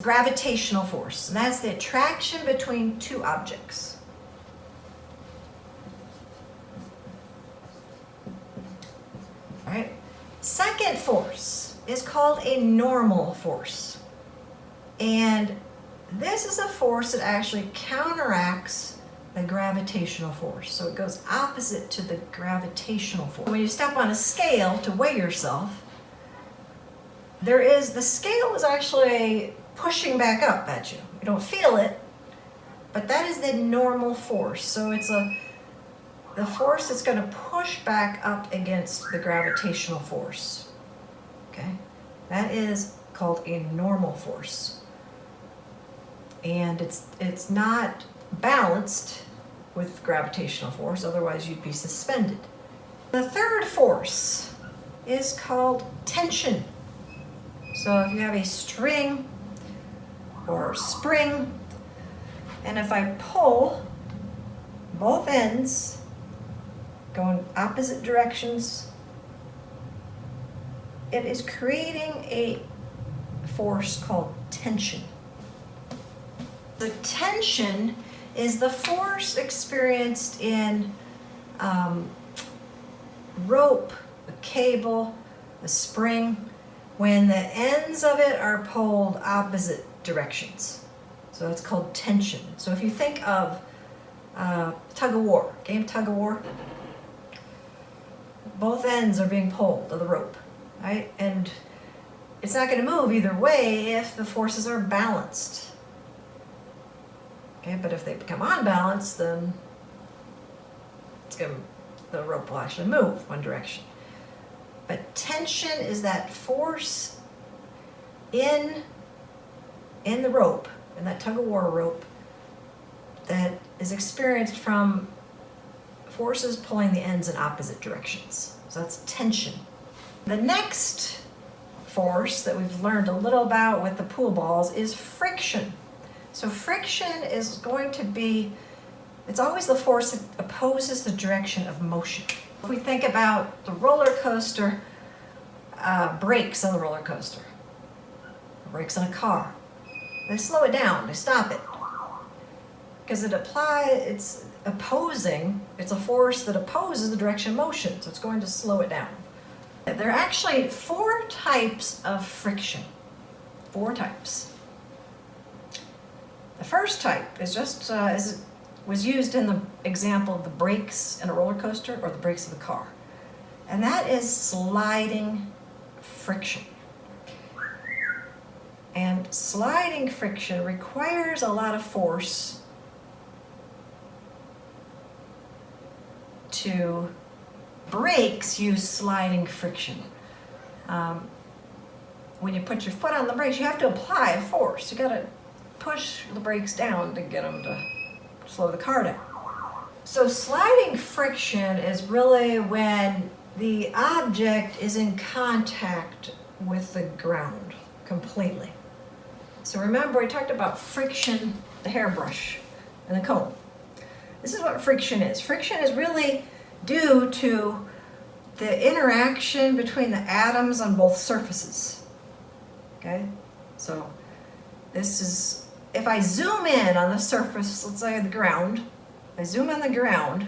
Gravitational force, and that's the attraction between two objects. All right. Second force is called a normal force. And this is a force that actually counteracts the gravitational force. So it goes opposite to the gravitational force. When you step on a scale to weigh yourself, the scale is actually pushing back up at you. You don't feel it, but that is the normal force. So it's the force that's going to push back up against the gravitational force. Okay? That is called a normal force. And it's not balanced with gravitational force, otherwise you'd be suspended. The third force is called tension. So if you have a string or spring, and if I pull both ends going opposite directions, it is creating a force called tension. The tension is the force experienced in rope, a cable, a spring, when the ends of it are pulled opposite directions. So it's called tension. So if you think of tug of war, game tug of war, both ends are being pulled of the rope, right? And it's not going to move either way if the forces are balanced. Okay, but if they become unbalanced, then the rope will actually move one direction. But tension is that force in the rope, in that tug-of-war rope, that is experienced from forces pulling the ends in opposite directions. So that's tension. The next force that we've learned a little about with the pool balls is friction. So friction is going to be, it's always the force that opposes the direction of motion. If we think about the roller coaster, brakes on the roller coaster, brakes on a car, they slow it down, they stop it. Because it's opposing, it's a force that opposes the direction of motion, so it's going to slow it down. There are actually 4 types of friction. 4 types. The first type is just as it was used in the example of the brakes in a roller coaster or the brakes of the car. And that is sliding friction. And sliding friction requires a lot of force to brakes use sliding friction. When you put your foot on the brakes, you have to apply a force. You got to push the brakes down to get them to slow the car down. So sliding friction is really when the object is in contact with the ground completely. So remember, I talked about friction, the hairbrush, and the comb. This is what friction is. Friction is really due to the interaction between the atoms on both surfaces. Okay? So this is, if I zoom in on the surface, let's say the ground, I zoom on the ground,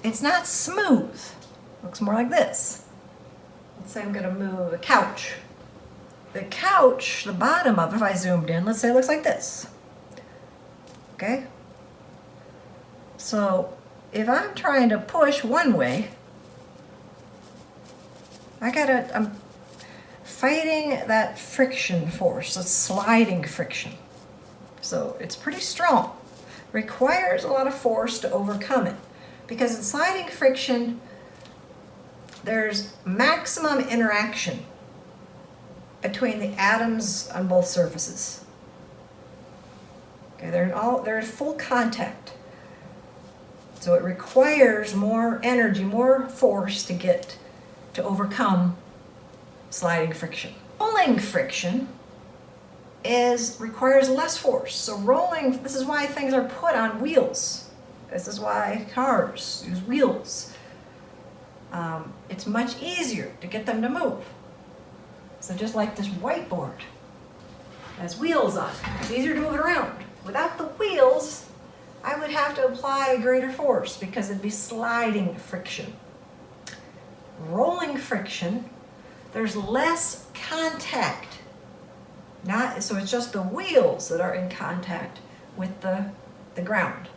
it's not smooth. It looks more like this. Let's say I'm going to move a couch. The couch, the bottom of it, if I zoomed in, let's say it looks like this. Okay? So if I'm trying to push one way, I'm fighting that friction force, that's sliding friction. So it's pretty strong. Requires a lot of force to overcome it. Because in sliding friction, there's maximum interaction between the atoms on both surfaces. Okay, they're in full contact. So it requires more energy, more force to overcome sliding friction. Rolling friction requires less force. So rolling, this is why things are put on wheels. This is why cars use wheels. It's much easier to get them to move. So just like this whiteboard. has wheels on it. It's easier to move it around. Without the wheels, I would have to apply a greater force because it'd be sliding friction. Rolling friction, there's less contact. So it's just the wheels that are in contact with the ground,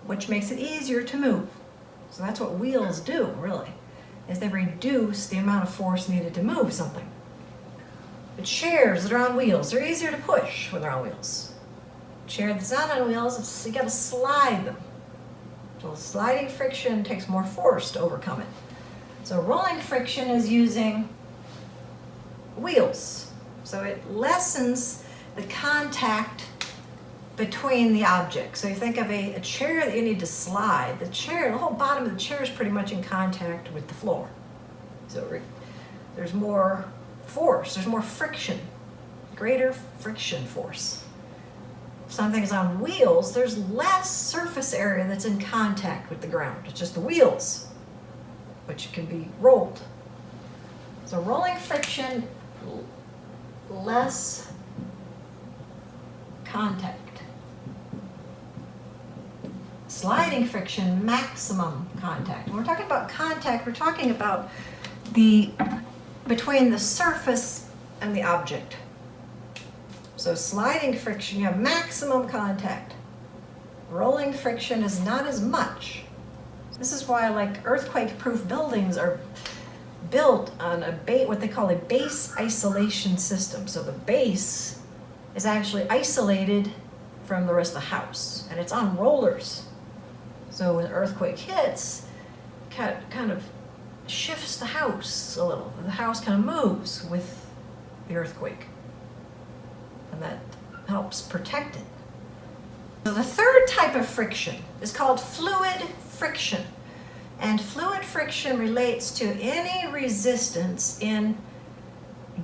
which makes it easier to move. So that's what wheels do, really, is they reduce the amount of force needed to move something. The chairs that are on wheels, they're easier to push when they're on wheels. Chair that's not on wheels, you gotta slide them. So sliding friction takes more force to overcome it. So rolling friction is using wheels. So it lessens the contact between the objects. So you think of a chair that you need to slide. The whole bottom of the chair is pretty much in contact with the floor. So there's more force, there's more friction, greater friction force. If something is on wheels, there's less surface area that's in contact with the ground. It's just the wheels, which can be rolled. So rolling friction, less contact. Sliding friction, maximum contact. When we're talking about contact, we're talking about between the surface and the object. So sliding friction, you have maximum contact. Rolling friction is not as much. This is why, like, earthquake-proof buildings are built on what they call a base isolation system. So the base is actually isolated from the rest of the house, and it's on rollers. So when an earthquake hits, kind of shifts the house a little. The house kind of moves with the earthquake, and that helps protect it. So the third type of friction is called fluid friction. And fluid friction relates to any resistance in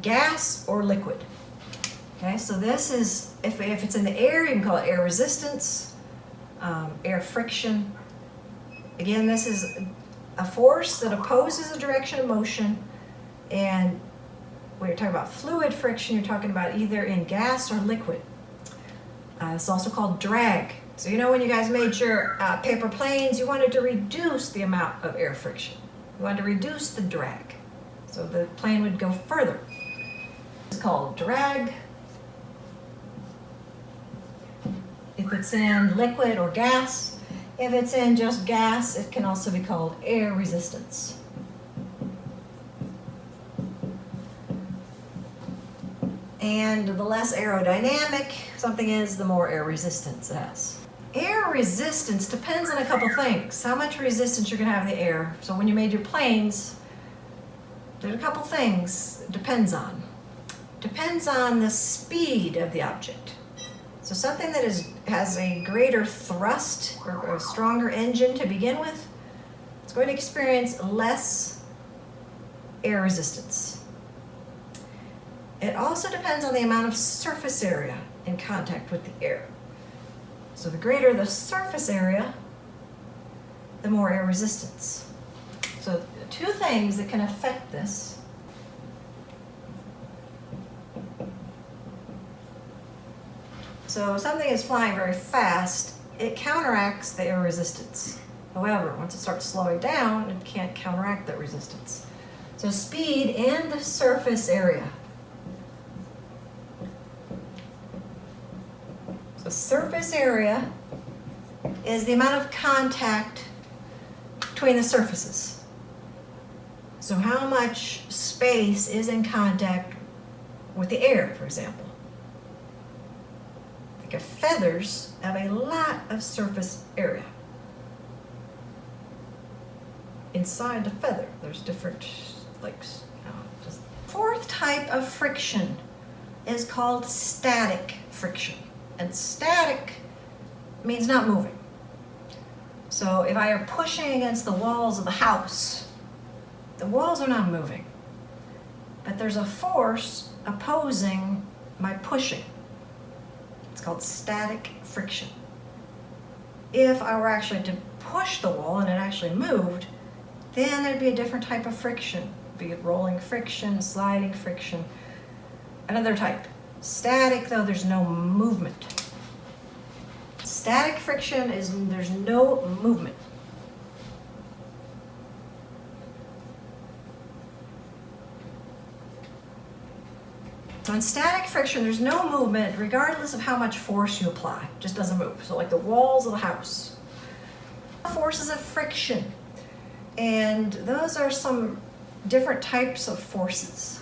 gas or liquid. Okay, so this is, if it's in the air, you can call it air resistance, air friction. Again, this is a force that opposes the direction of motion. And when you're talking about fluid friction, you're talking about either in gas or liquid. It's also called drag. So you know when you guys made your paper planes, you wanted to reduce the amount of air friction. You wanted to reduce the drag. So the plane would go further. It's called drag. If it's in liquid or gas, if it's in just gas, it can also be called air resistance. And the less aerodynamic something is, the more air resistance it has. Air resistance depends on a couple things. How much resistance you're going to have in the air. So when you made your planes, there's a couple things it depends on. Depends on the speed of the object. So something that has a greater thrust or a stronger engine to begin with, it's going to experience less air resistance. It also depends on the amount of surface area in contact with the air. So the greater the surface area, the more air resistance. So two things that can affect this. So something is flying very fast, it counteracts the air resistance. However, once it starts slowing down, it can't counteract that resistance. So speed and the surface area. The surface area is the amount of contact between the surfaces. So how much space is in contact with the air, for example. Think of feathers have a lot of surface area. Inside the feather, there's different, Fourth type of friction is called static friction. And static means not moving. So if I are pushing against the walls of the house, the walls are not moving. But there's a force opposing my pushing. It's called static friction. If I were actually to push the wall and it actually moved, then there'd be a different type of friction, be it rolling friction, sliding friction, another type. Static, though, there's no movement. Static friction is there's no movement. So in static friction, there's no movement regardless of how much force you apply. It just doesn't move. So like the walls of the house. Forces of friction. And those are some different types of forces.